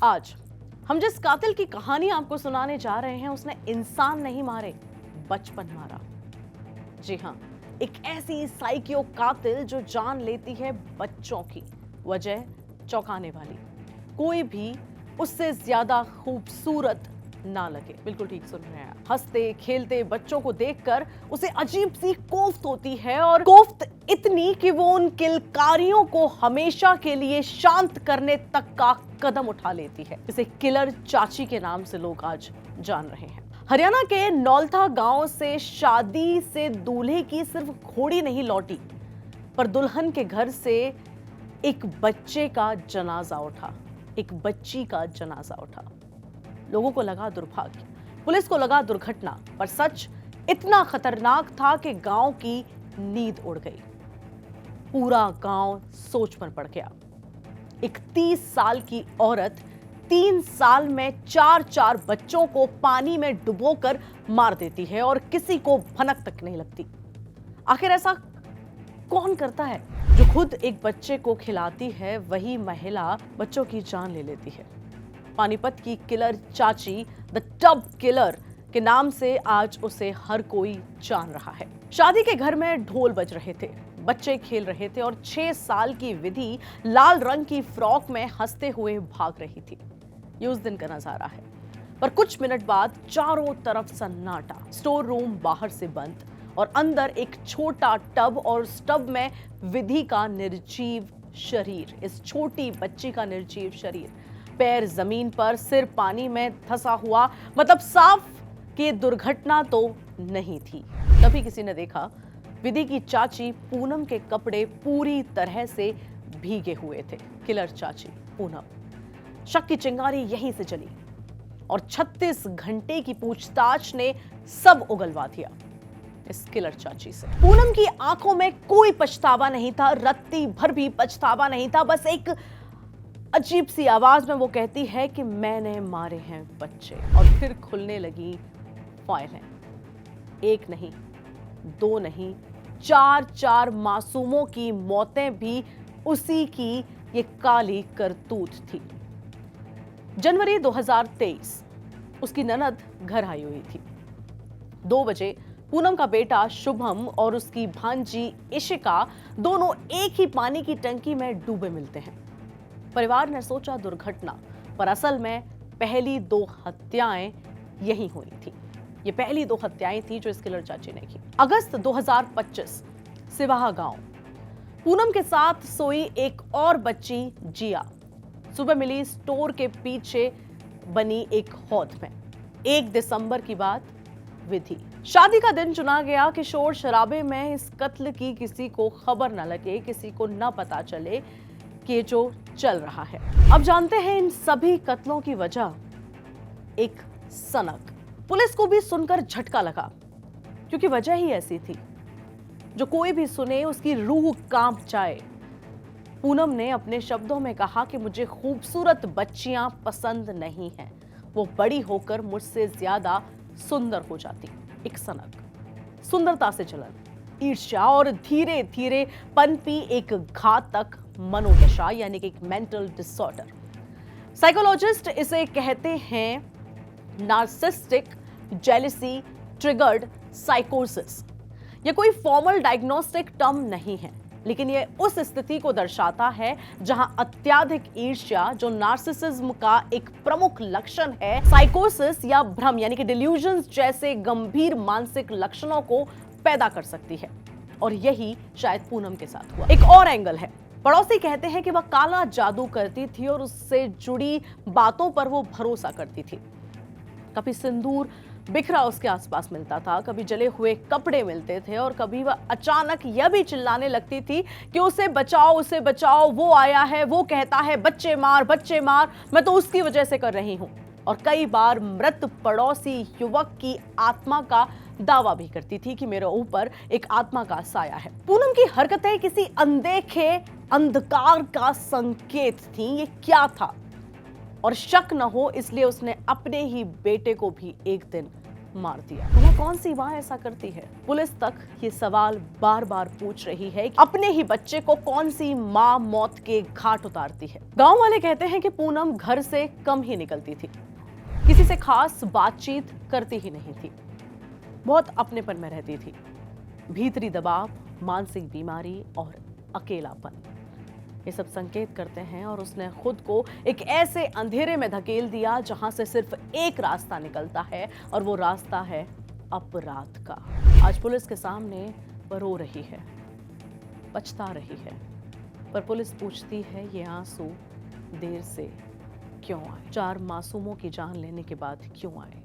आज हम जिस कातिल की कहानी आपको सुनाने जा रहे हैं उसने इंसान नहीं मारे, बचपन मारा। जी हां, एक ऐसी साइकियो कातिल जो जान लेती है बच्चों की। वजह चौंकाने वाली, कोई भी उससे ज्यादा खूबसूरत ना लगे। बिल्कुल ठीक सुन रहे हैं। हंसते खेलते बच्चों को देखकर उसे अजीब सी कोफ्त होती है, और कोफ्त इतनी कि वो उन किलकारियों को हमेशा के लिए शांत करने तक का कदम उठा लेती है। इसे किलर चाची के नाम से लोग आज जान रहे हैं। हरियाणा के नौलथा गांव से शादी से दूल्हे की सिर्फ घोड़ी नहीं लौटी, पर दुल्हन के घर से एक बच्चे का जनाजा उठा, एक बच्ची का जनाजा उठा। लोगों को लगा दुर्भाग्य, पुलिस को लगा दुर्घटना, पर सच इतना खतरनाक था कि गांव की नींद उड़ गई। पूरा गांव सोच में पड़ गया। एक 30 साल की औरत 3 साल में 4 बच्चों को पानी में डुबोकर मार देती है और किसी को भनक तक नहीं लगती। आखिर ऐसा कौन करता है? जो खुद एक बच्चे को खिलाती है वही महिला बच्चों की जान ले लेती है। पानीपत की किलर चाची, द टब किलर के नाम से आज उसे हर कोई जान रहा है। शादी के घर में ढोल बज रहे थे, बच्चे खेल रहे थे और 6 साल की विधि लाल रंग की फ्रॉक में हंसते हुए भाग रही थी। ये उस दिन का नजारा है। पर कुछ मिनट बाद चारों तरफ सन्नाटा, स्टोर रूम बाहर से बंद और अंदर एक छोटा टब, और उस टब में विधि का निर्जीव शरीर, इस छोटी बच्ची का निर्जीव शरीर, पैर जमीन पर, सिर पानी में धंसा हुआ। मतलब साफ कि दुर्घटना तो नहीं थी। तभी किसी ने देखा विधि की चाची पूनम के कपड़े पूरी तरह से भीगे हुए थे। किलर चाची पूनम। शक की चिंगारी यहीं से चली और 36 घंटे की पूछताछ ने सब उगलवा दिया इस किलर चाची से। पूनम की आंखों में कोई पछतावा नहीं था, रत्ती भर भी पछतावा नहीं था। बस एक अजीब सी आवाज में वो कहती है कि मैंने मारे हैं बच्चे। और फिर खुलने लगी फाइलें। एक नहीं, 2 नहीं, 4 मासूमों की मौतें भी उसी की ये काली करतूत थी। जनवरी 2023 उसकी ननद घर आई हुई थी। 2 बजे पूनम का बेटा शुभम और उसकी भांजी इशिका दोनों एक ही पानी की टंकी में डूबे मिलते हैं। परिवार ने सोचा दुर्घटना, पर असल में पहली 2 हत्याएं यही हुई थी। ये पहली 2 हत्याएं थी जो इस किलर चाची ने की। अगस्त 2025, सिवाहा गांव। पूनम के साथ सोई एक और बच्ची जिया सुबह मिली स्टोर के पीछे बनी एक हौद में। 1 दिसंबर की बात, विधि। शादी का दिन चुना गया कि शोर शराबे में इस कत्ल की किसी को खबर न लगे, किसी को न पता चले कि जो चल रहा है। अब जानते हैं इन सभी कत्लों की वजह। एक सनक। पुलिस को भी सुनकर झटका लगा, क्योंकि वजह ही ऐसी थी जो कोई भी सुने उसकी रूह कांप जाए। पूनम ने अपने शब्दों में कहा कि मुझे खूबसूरत बच्चियां पसंद नहीं हैं, वो बड़ी होकर मुझसे ज्यादा सुंदर हो जाती। एक सनक, सुंदरता से जलन, ईर्ष्या और धीरे धीरे पनपी एक घातक मनोदशा, यानी कि एक मेंटल डिसऑर्डर। साइकोलॉजिस्ट इसे कहते हैं नार्सिसिस्टिक जेलसी ट्रिगर्ड साइकोसिस। यह कोई फॉर्मल डायग्नोस्टिक टर्म नहीं है, लेकिन यह उस स्थिति को दर्शाता है जहां अत्यधिक ईर्ष्या, जो नार्सिसिज्म का एक प्रमुख लक्षण है, साइकोसिस या भ्रम यानी कि डिल्यूजन्स जैसे गंभीर मानसिक लक्षणों को पैदा कर सकती है। और यही शायद पूनम के साथ हुआ। एक और एंगल है। पड़ोसी कहते हैं कि वह काला जादू करती थी और उससे जुड़ी बातों पर वो भरोसा करती थी। कभी सिंदूर बिखरा उसके आसपास मिलता था, कभी जले हुए कपड़े मिलते थे, और कभी वह अचानक यह भी चिल्लाने लगती थी कि उसे बचाओ, वो आया है, वो कहता है बच्चे मार, मैं तो उसकी वजह से कर रही हूं। और कई बार मृत पड़ोसी युवक की आत्मा का दावा भी करती थी कि मेरे ऊपर एक आत्मा का साया है। पूनम की हरकतें किसी अनदेखे अंधकार का संकेत थी। ये क्या था? और शक न हो इसलिए उसने अपने ही बेटे को भी एक दिन मार दिया। भला कौन सी मां ऐसा करती है? पुलिस तक ये सवाल बार बार पूछ रही है कि अपने ही बच्चे को कौन सी मां मौत के घाट उतारती है। गांव वाले कहते हैं कि पूनम घर से कम ही निकलती थी, किसी से खास बातचीत करती ही नहीं थी, बहुत अपनेपन में रहती थी। भीतरी दबाव, मानसिक बीमारी और अकेलापन, ये सब संकेत करते हैं और उसने खुद को एक ऐसे अंधेरे में धकेल दिया जहां से सिर्फ एक रास्ता निकलता है और वो रास्ता है अपराध का। आज पुलिस के सामने वो रो रही है, पछता रही है, पर पुलिस पूछती है ये आंसू देर से क्यों आए? 4 मासूमों की जान लेने के बाद क्यों आए?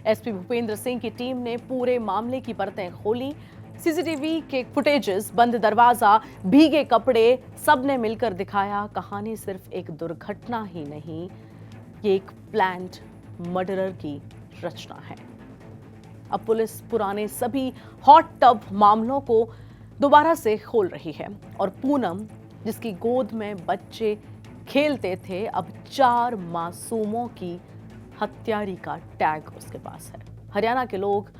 एसपी भूपेंद्र सिंह की टीम ने पूरे मामले की परतें खोली। सीसीटीवी के फुटेजेस, बंद दरवाजा, भीगे कपड़े, सबने मिलकर दिखाया कहानी सिर्फ एक दुर्घटना ही नहीं, ये एक प्लान्ड मर्डरर की रचना है। अब पुलिस पुराने सभी हॉट टब मामलों को दोबारा से खोल रही है और पूनम, जिसकी गोद में बच्चे खेलते थे, अब 4 मासूमों की हत्यारी का टैग उसके पास है। हरियाणा के लोग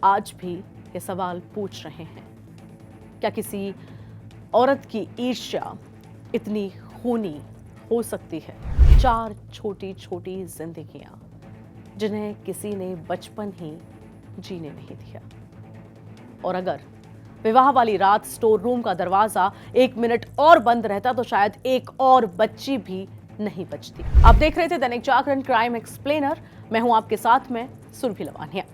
आज भी ये सवाल पूछ रहे हैं, क्या किसी औरत की ईर्ष्या इतनी खूनी हो सकती है? 4 छोटी छोटी जिंदगियां जिन्हें किसी ने बचपन ही जीने नहीं दिया। और अगर विवाह वाली रात स्टोर रूम का दरवाजा 1 मिनट और बंद रहता तो शायद एक और बच्ची भी नहीं बचती। आप देख रहे थे दैनिक जागरण क्राइम एक्सप्लेनर। मैं हूं आपके साथ में सुरभि लवानिया।